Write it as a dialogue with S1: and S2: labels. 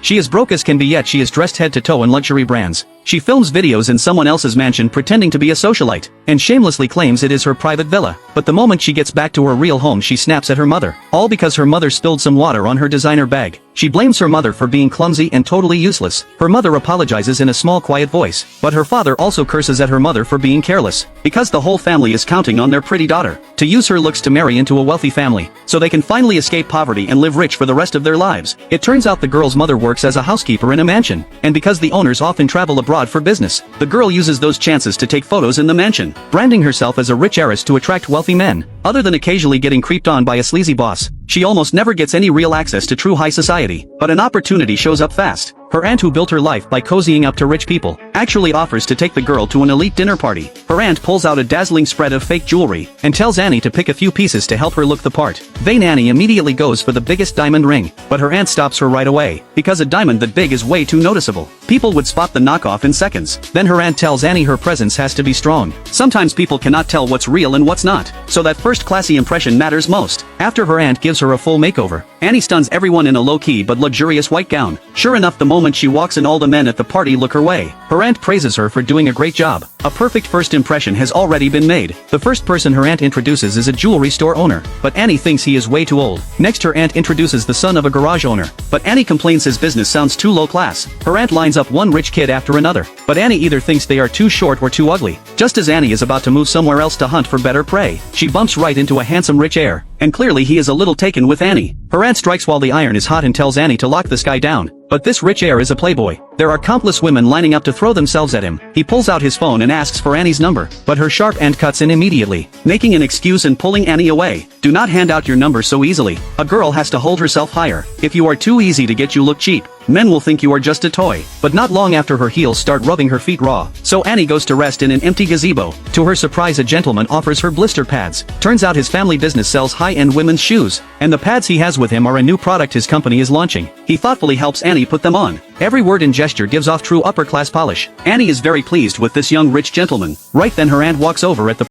S1: She is broke as can be, yet she is dressed head to toe in luxury brands. She films videos in someone else's mansion pretending to be a socialite, and shamelessly claims it is her private villa. But the moment she gets back to her real home, she snaps at her mother. All because her mother spilled some water on her designer bag. She blames her mother for being clumsy and totally useless. Her mother apologizes in a small quiet voice, but her father also curses at her mother for being careless, because the whole family is counting on their pretty daughter to use her looks to marry into a wealthy family, so they can finally escape poverty and live rich for the rest of their lives. It turns out the girl's mother works as a housekeeper in a mansion, and because the owners often travel abroad for business, the girl uses those chances to take photos in the mansion, branding herself as a rich heiress to attract wealthy men. Other than occasionally getting creeped on by a sleazy boss, she almost never gets any real access to true high society. But an opportunity shows up fast. Her aunt, who built her life by cozying up to rich people, actually offers to take the girl to an elite dinner party. Her aunt pulls out a dazzling spread of fake jewelry, and tells Annie to pick a few pieces to help her look the part. Vain Annie immediately goes for the biggest diamond ring, but her aunt stops her right away, because a diamond that big is way too noticeable. People would spot the knockoff in seconds. Then her aunt tells Annie her presence has to be strong. Sometimes people cannot tell what's real and what's not, so that first classy impression matters most. After her aunt gives her a full makeover, Annie stuns everyone in a low-key but luxurious white gown. Sure enough, the moment she walks in, all the men at the party look her way. Her aunt praises her for doing a great job. A perfect first impression has already been made. The first person her aunt introduces is a jewelry store owner, but Annie thinks he is way too old. Next, her aunt introduces the son of a garage owner, but Annie complains his business sounds too low class. Her aunt lines up one rich kid after another, but Annie either thinks they are too short or too ugly. Just as Annie is about to move somewhere else to hunt for better prey, she bumps right into a handsome rich heir, and clearly he is a little taken with Annie. Her aunt strikes while the iron is hot and tells Annie to lock this guy down. But this rich heir is a playboy. There are countless women lining up to throw themselves at him. He pulls out his phone and asks for Annie's number, but her sharp aunt cuts in immediately, making an excuse and pulling Annie away. Do not hand out your number so easily. A girl has to hold herself higher. If you are too easy to get, you look cheap. Men will think you are just a toy. But not long after, her heels start rubbing her feet raw, so Annie goes to rest in an empty gazebo. To her surprise, a gentleman offers her blister pads. Turns out his family business sells high-end women's shoes, and the pads he has with him are a new product his company is launching. He thoughtfully helps Annie put them on. Every word and gesture gives off true upper-class polish. Annie is very pleased with this young rich gentleman. Right then, her aunt walks over at the